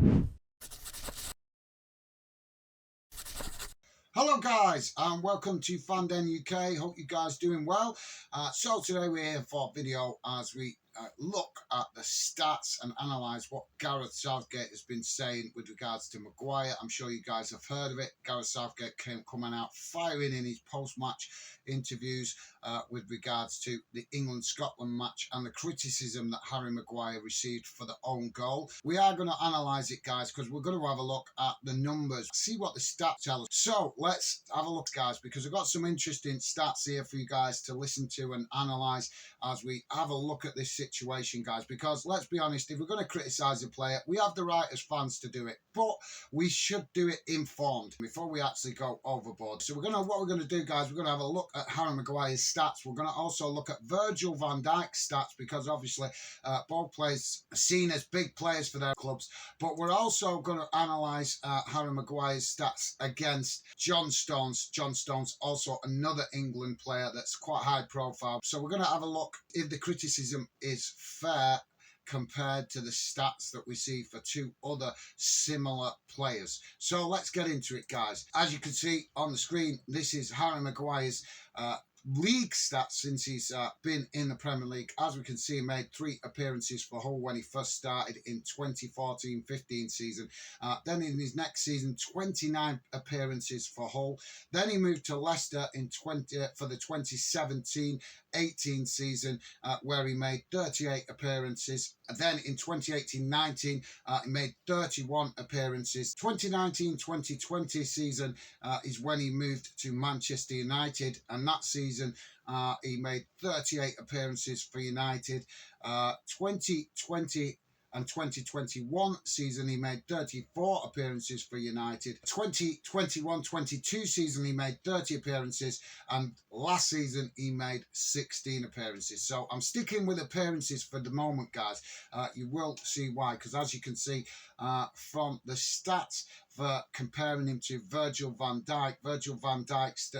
Hello guys and welcome to Fanden UK. Hope you guys doing well. So today we're here for a video as we look at the stats and analyse what Gareth Southgate has been saying with regards to Maguire. I'm sure you guys have heard of it. Gareth Southgate coming out firing in his post-match interviews with regards to the England-Scotland match and the criticism that Harry Maguire received for the own goal. We are going to analyse it, guys, because we're going to have a look at the numbers, see what the stats tell us. So let's have a look, guys, because I've got some interesting stats here for you guys to listen to and analyse as we have a look at this situation, guys, because let's be honest, if we're going to criticise a player, we have the right as fans to do it, but we should do it informed before we actually go overboard. So what we're going to do, guys, we're going to have a look at Harry Maguire's stats. We're going to also look at Virgil van Dijk's stats, because obviously both players are seen as big players for their clubs, but we're also going to analyse Harry Maguire's stats against John Stones. John Stones, also another England player that's quite high profile. So we're going to have a look if the criticism is fair compared to the stats that we see for two other similar players. So let's get into it, guys. As you can see on the screen, this is Harry Maguire's league stats since he's been in the Premier League. As we can see, he made 3 appearances for Hull when he first started in 2014-15 season. Then in his next season, 29 appearances for Hull. Then he moved to Leicester for the 2017-18 season, where he made 38 appearances. And then in 2018-19, he made 31 appearances. 2019-2020 season is when he moved to Manchester United, and that season he made 38 appearances for United. 2020 and 2021 season he made 34 appearances for United. 2021-22 season he made 30 appearances, and last season he made 16 appearances. So I'm sticking with appearances for the moment, guys. You will see why, because as you can see from the stats for comparing him to Virgil van Dijk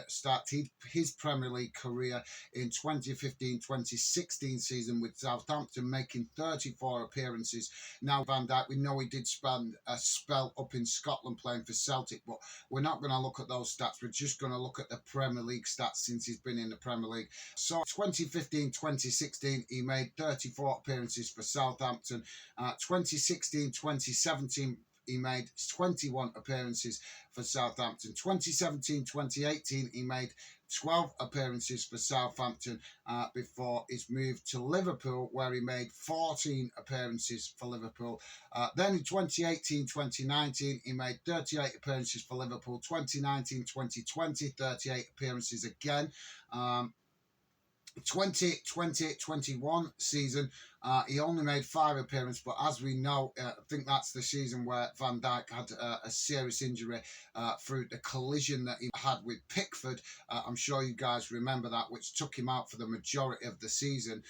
started his Premier League career in 2015-2016 season with Southampton, making 34 appearances. Now Van Dijk, we know he did spend a spell up in Scotland playing for Celtic, but we're not going to look at those stats. We're just going to look at the Premier League stats since he's been in the Premier League. So 2015-2016 he made 34 appearances for Southampton. 2016-2017 he made 21 appearances for Southampton. 2017-2018 he made 12 appearances for Southampton before his move to Liverpool, where he made 14 appearances for Liverpool. Then in 2018-2019 he made 38 appearances for Liverpool. 2019-2020 38 appearances again. 2020-21 season he only made 5 appearances, but as we know, I think that's the season where Van Dijk had a serious injury through the collision that he had with Pickford. I'm sure you guys remember that, which took him out for the majority of the season.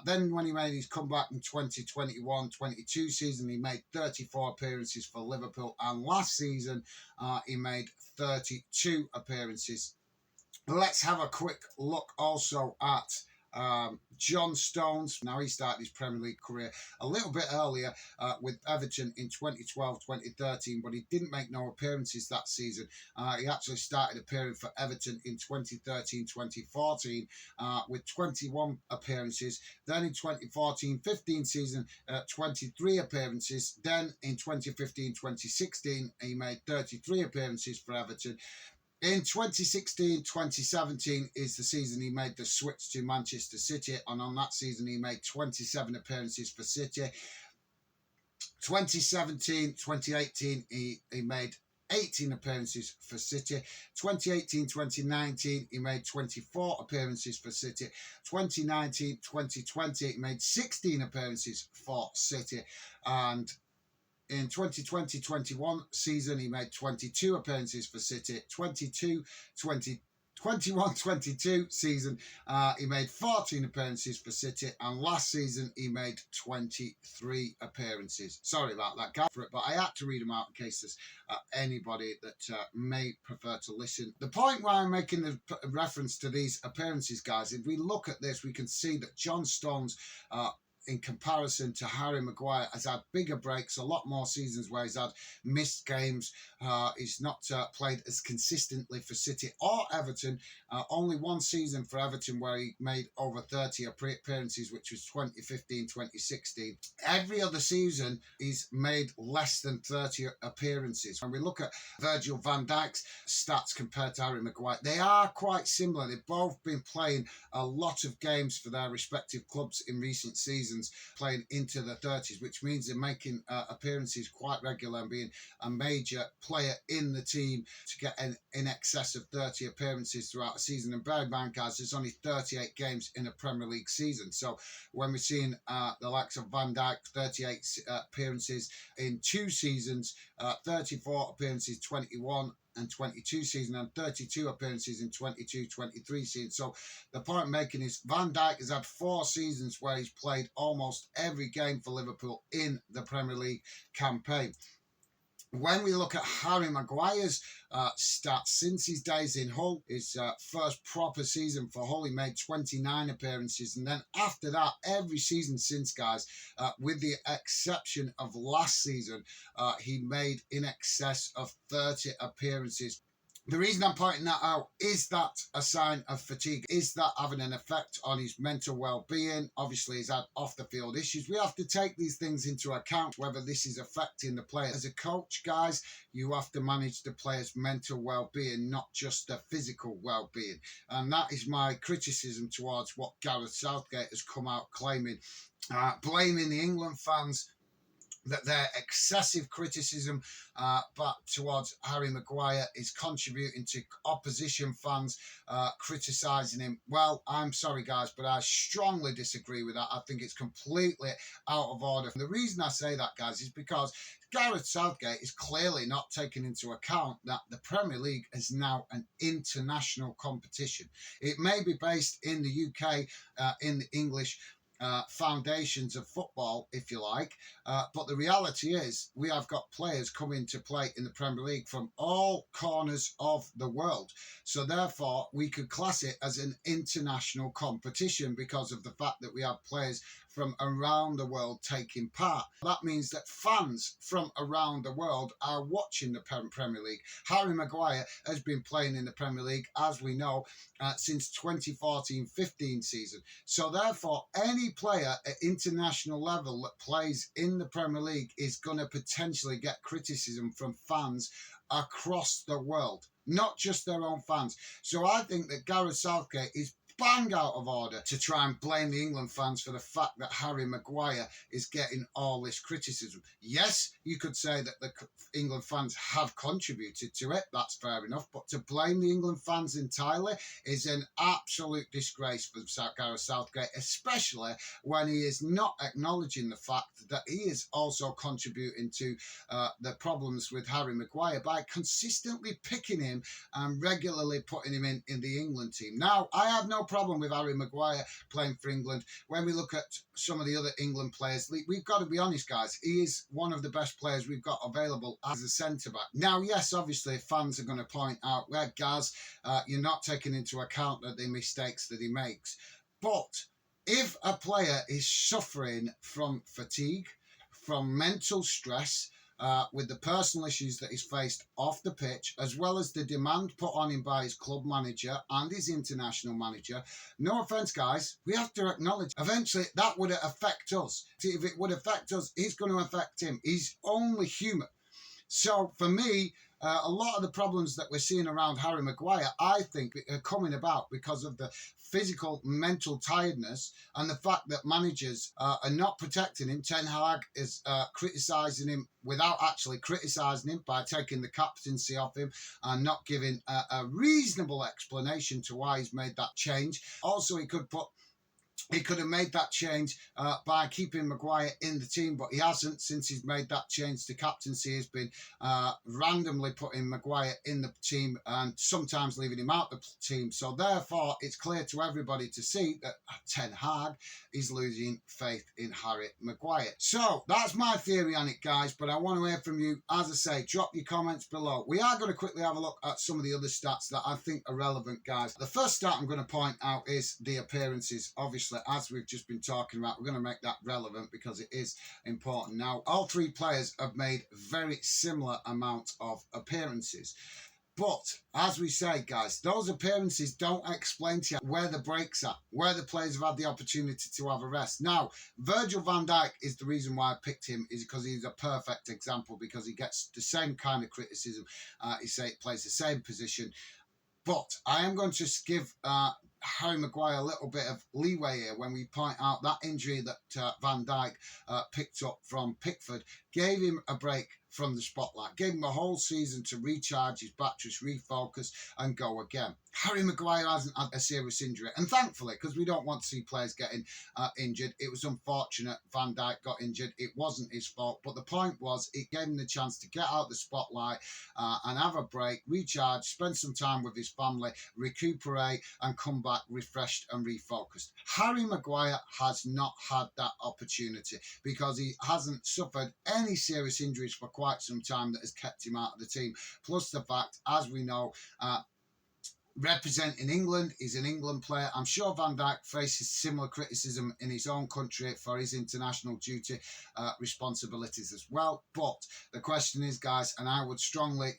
Then when he made his comeback in 2021-22 season, he made 34 appearances for Liverpool, and last season he made 32 appearances. Let's have a quick look also at John Stones. Now, he started his Premier League career a little bit earlier with Everton in 2012-2013, but he didn't make no appearances that season. He actually started appearing for Everton in 2013-2014 with 21 appearances. Then in 2014-15 season, 23 appearances. Then in 2015-2016, he made 33 appearances for Everton. In 2016-2017 is the season he made the switch to Manchester City, and on that season he made 27 appearances for City. 2017-2018 he made 18 appearances for City. 2018-2019 he made 24 appearances for City. 2019-2020 he made 16 appearances for City, and in 2020-21 season, he made 22 appearances for City. 21-22 season, he made 14 appearances for City, and last season he made 23 appearances. Sorry about that, guys, but I had to read them out in case there's anybody that may prefer to listen. The point why I'm making the reference to these appearances, guys, if we look at this, we can see that John Stones in comparison to Harry Maguire, has had bigger breaks, a lot more seasons where he's had missed games. He's not played as consistently for City or Everton. Only one season for Everton where he made over 30 appearances, which was 2015-2016. Every other season, he's made less than 30 appearances. When we look at Virgil van Dijk's stats compared to Harry Maguire, they are quite similar. They've both been playing a lot of games for their respective clubs in recent seasons, playing into the 30s, which means they're making appearances quite regular and being a major player in the team to get in excess of 30 appearances throughout a season. And bear in mind, guys, there's only 38 games in a Premier League season. So when we're seeing the likes of Van Dijk, 38 appearances in 2 seasons, 34 appearances, 21 and 22 season, and 32 appearances in 22-23 season. So the point I'm making is Van Dijk has had 4 seasons where he's played almost every game for Liverpool in the Premier League campaign. When we look at Harry Maguire's stats since his days in Hull, his first proper season for Hull, he made 29 appearances. And then after that, every season since, guys, with the exception of last season, he made in excess of 30 appearances. The reason I'm pointing that out, is that a sign of fatigue? Is that having an effect on his mental well-being? Obviously, he's had off-the-field issues. We have to take these things into account, whether this is affecting the player. As a coach, guys, you have to manage the player's mental well-being, not just their physical well-being. And that is my criticism towards what Gareth Southgate has come out claiming, blaming the England fans, that their excessive criticism but towards Harry Maguire is contributing to opposition fans criticising him. Well, I'm sorry, guys, but I strongly disagree with that. I think it's completely out of order. And the reason I say that, guys, is because Gareth Southgate is clearly not taking into account that the Premier League is now an international competition. It may be based in the UK, in the English foundations of football, if you like. But the reality is we have got players coming to play in the Premier League from all corners of the world. So therefore, we could class it as an international competition because of the fact that we have players from around the world taking part. That means that fans from around the world are watching the Premier League. Harry Maguire has been playing in the Premier League, as we know, since 2014-15 season. So therefore, any player at international level that plays in the Premier League is going to potentially get criticism from fans across the world, not just their own fans. So I think that Gareth Southgate is bang out of order to try and blame the England fans for the fact that Harry Maguire is getting all this criticism. Yes, you could say that the England fans have contributed to it. That's fair enough. But to blame the England fans entirely is an absolute disgrace for Gareth Southgate, especially when he is not acknowledging the fact that he is also contributing to the problems with Harry Maguire by consistently picking him and regularly putting him in the England team. Now, I have no problem with Harry Maguire playing for England. When we look at some of the other England players, we've got to be honest, guys, he is one of the best players we've got available as a centre-back. Now, yes, obviously, fans are going to point out, well, Gaz, you're not taking into account the mistakes that he makes. But if a player is suffering from fatigue, from mental stress, with the personal issues that he's faced off the pitch, as well as the demand put on him by his club manager and his international manager, no offence, guys, we have to acknowledge eventually that would affect us. If it would affect us, it's going to affect him. He's only human. So for me, a lot of the problems that we're seeing around Harry Maguire, I think, are coming about because of the physical, mental tiredness and the fact that managers are not protecting him. Ten Hag is criticising him without actually criticising him by taking the captaincy off him and not giving a reasonable explanation to why he's made that change. Also, he could have made that change by keeping Maguire in the team, but he hasn't. Since he's made that change to captaincy, he's been randomly putting Maguire in the team and sometimes leaving him out the team. So therefore, it's clear to everybody to see that Ten Hag is losing faith in Harry Maguire. So that's my theory on it, guys, but I want to hear from you. As I say, drop your comments below. We are going to quickly have a look at some of the other stats that I think are relevant, guys. The first stat I'm going to point out is the appearances. Obviously, obviously, as we've just been talking about, we're going to make that relevant because it is important. Now, all three players have made very similar amounts of appearances. But as we say, guys, those appearances don't explain to you where the breaks are, where the players have had the opportunity to have a rest. Now, Virgil van Dijk is the reason why I picked him, is because he's a perfect example, because he gets the same kind of criticism. He plays the same position. But I am going to just give Harry Maguire a little bit of leeway here when we point out that injury that Van Dijk picked up from Pickford gave him a break from the spotlight, gave him a whole season to recharge his batteries, refocus, and go again. Harry Maguire hasn't had a serious injury, and thankfully, because we don't want to see players getting injured. It was unfortunate Van Dijk got injured. It wasn't his fault, but the point was it gave him the chance to get out the spotlight and have a break, recharge, spend some time with his family, recuperate, and come back refreshed and refocused. Harry Maguire has not had that opportunity because he hasn't suffered any serious injuries for quite some time that has kept him out of the team. Plus the fact, as we know, representing England, he's an England player. I'm sure Van Dijk faces similar criticism in his own country for his international duty responsibilities as well. But the question is, guys, and I would strongly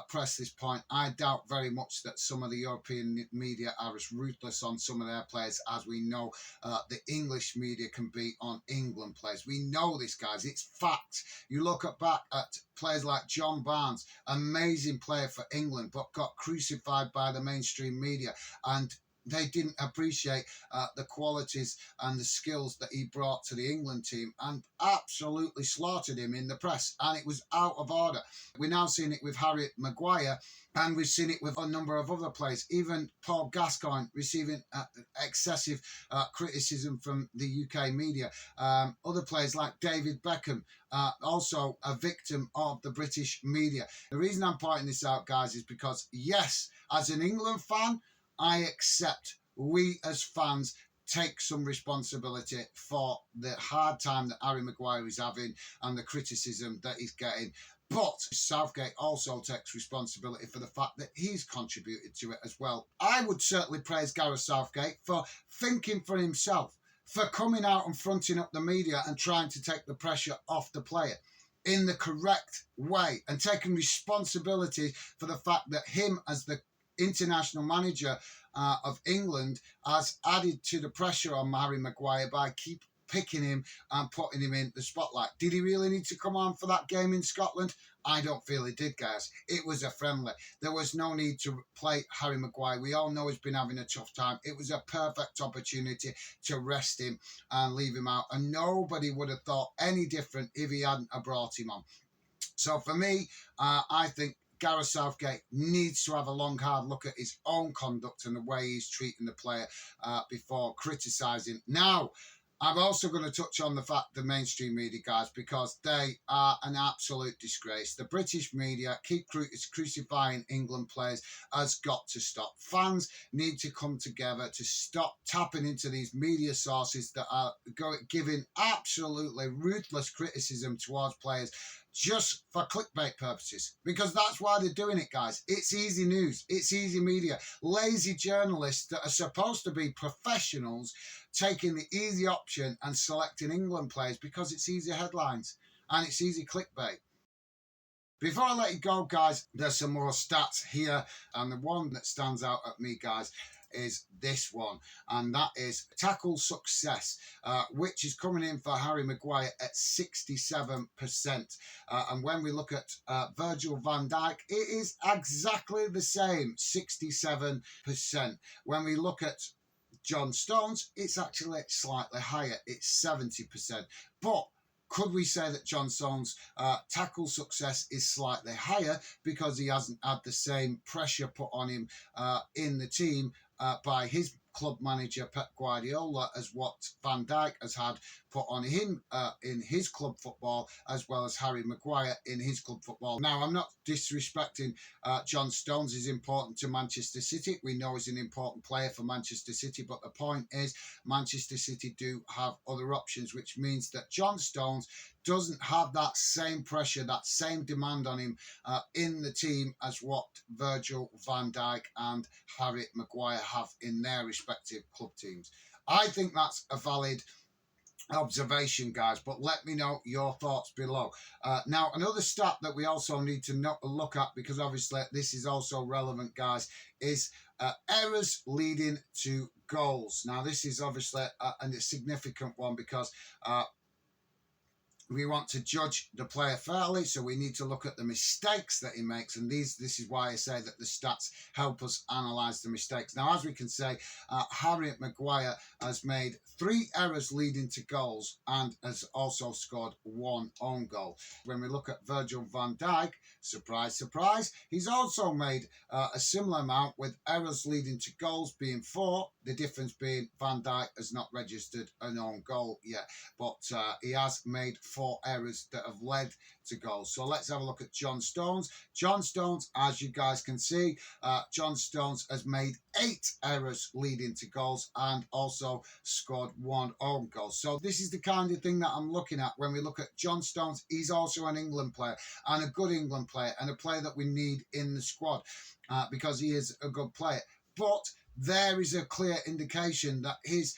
press this point, I doubt very much that some of the European media are as ruthless on some of their players as we know the English media can be on England players. We know this, guys. It's fact. You look back at players like John Barnes, amazing player for England, but got crucified by the mainstream media, and they didn't appreciate the qualities and the skills that he brought to the England team, and absolutely slaughtered him in the press, and it was out of order. We're now seeing it with Harry Maguire, and we've seen it with a number of other players, even Paul Gascoigne receiving excessive criticism from the UK media. Other players like David Beckham, also a victim of the British media. The reason I'm pointing this out, guys, is because, yes, as an England fan, I accept we as fans take some responsibility for the hard time that Harry Maguire is having and the criticism that he's getting. But Southgate also takes responsibility for the fact that he's contributed to it as well. I would certainly praise Gareth Southgate for thinking for himself, for coming out and fronting up the media and trying to take the pressure off the player in the correct way and taking responsibility for the fact that him as the international manager of England has added to the pressure on Harry Maguire by picking him and putting him in the spotlight. Did he really need to come on for that game in Scotland? I don't feel he did, guys. It was a friendly. There was no need to play Harry Maguire. We all know he's been having a tough time. It was a perfect opportunity to rest him and leave him out, and nobody would have thought any different if he hadn't brought him on. So for me, I think Gareth Southgate needs to have a long, hard look at his own conduct and the way he's treating the player before criticising. Now, I'm also going to touch on the fact the mainstream media, guys, because they are an absolute disgrace. The British media keep crucifying England players, has got to stop. Fans need to come together to stop tapping into these media sources that are giving absolutely ruthless criticism towards players just for clickbait purposes, because that's why they're doing it, guys. It's easy news, it's easy media, lazy journalists that are supposed to be professionals taking the easy option and selecting England players because it's easy headlines and it's easy clickbait. Before I let you go, guys, there's some more stats here, and the one that stands out at me, guys, is this one, and that is tackle success, which is coming in for Harry Maguire at 67%. And when we look at Virgil van Dijk, it is exactly the same, 67%. When we look at John Stones, it's actually slightly higher, it's 70%. But could we say that John Stones' tackle success is slightly higher because he hasn't had the same pressure put on him in the team by his club manager Pep Guardiola as what Van Dijk has had put on him in his club football, as well as Harry Maguire in his club football? Now, I'm not disrespecting John Stones is important to Manchester City. We know he's an important player for Manchester City, but the point is Manchester City do have other options, which means that John Stones doesn't have that same pressure, that same demand on him in the team as what Virgil, Van Dijk and Harry Maguire have in their respective club teams. I think that's a valid observation, guys, but let me know your thoughts below. Now, another stat that we also need to look at, because obviously this is also relevant, guys, is errors leading to goals. Now, this is obviously a significant one because we want to judge the player fairly, so we need to look at the mistakes that he makes, and this is why I say that the stats help us analyse the mistakes. Now, as we can say, Harry Maguire has made 3 errors leading to goals and has also scored 1 own goal. When we look at Virgil van Dijk, surprise, surprise, he's also made a similar amount, with errors leading to goals being 4, the difference being Van Dijk has not registered an own goal yet, but he has made 4 errors that have led to goals. So let's have a look at John Stones. John Stones, as you guys can see, John Stones has made 8 errors leading to goals and also scored 1 own goal. So this is the kind of thing that I'm looking at when we look at John Stones. He's also an England player, and a good England player, and a player that we need in the squad because he is a good player. But there is a clear indication that his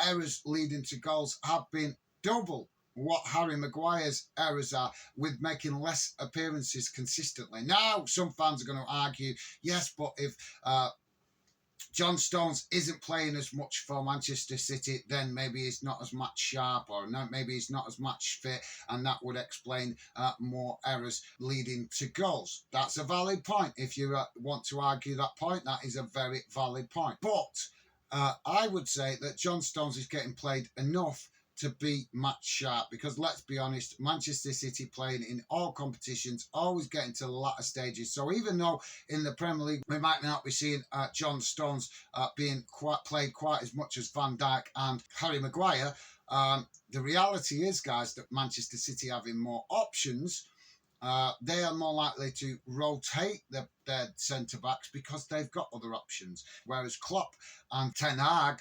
errors leading to goals have been double what Harry Maguire's errors are, with making less appearances consistently. Now, some fans are going to argue, yes, but if John Stones isn't playing as much for Manchester City, then maybe he's not as much sharp, or maybe he's not as much fit, and that would explain more errors leading to goals. That's a valid point. If you want to argue that point, that is a very valid point. But I would say that John Stones is getting played enough to be match sharp, because let's be honest, Manchester City playing in all competitions, always getting to the latter stages. So even though in the Premier League we might not be seeing John Stones being played quite as much as Van Dijk and Harry Maguire, the reality is, guys, that Manchester City having more options, they are more likely to rotate their centre-backs because they've got other options. Whereas Klopp and Ten Hag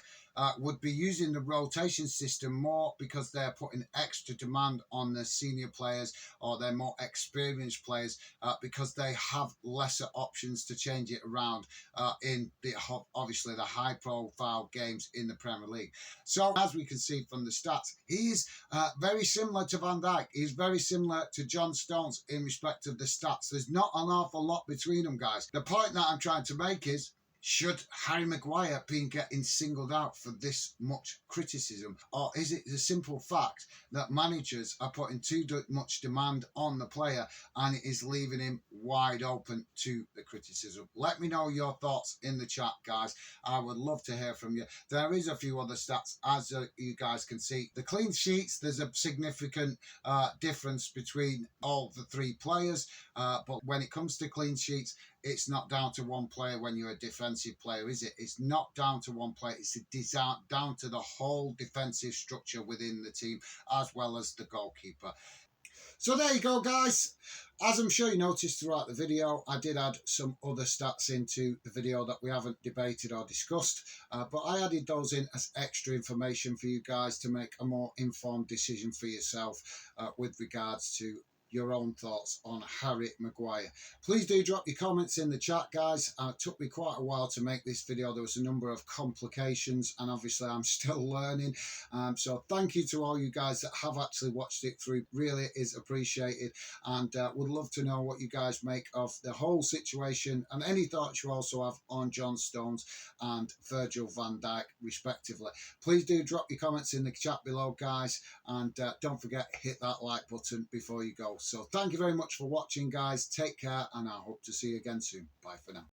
would be using the rotation system more because they're putting extra demand on the senior players or their more experienced players because they have lesser options to change it around in obviously the high-profile games in the Premier League. So as we can see from the stats, he's very similar to Van Dijk. He's very similar to John Stones in respect of the stats. There's not an awful lot between them, guys. The point that I'm trying to make is, should Harry Maguire be getting singled out for this much criticism? Or is it the simple fact that managers are putting too much demand on the player and it is leaving him wide open to the criticism? Let me know your thoughts in the chat, guys. I would love to hear from you. There is a few other stats, as you guys can see. The clean sheets, there's a significant difference between all the 3 players. But when it comes to clean sheets, it's not down to one player when you're a defensive player, is it? It's not down to one player. It's down to the whole defensive structure within the team, as well as the goalkeeper. So there you go, guys. As I'm sure you noticed throughout the video, I did add some other stats into the video that we haven't debated or discussed, but I added those in as extra information for you guys to make a more informed decision for yourself with regards to your own thoughts on Harry Maguire. Please do drop your comments in the chat, guys. It took me quite a while to make this video. There was a number of complications, and obviously I'm still learning. So thank you to all you guys that have actually watched it through. Really is appreciated, and would love to know what you guys make of the whole situation and any thoughts you also have on John Stones and Virgil van Dijk respectively. Please do drop your comments in the chat below, guys, and don't forget, hit that like button before you go. So thank you very much for watching, guys. Take care, and I hope to see you again soon. Bye for now.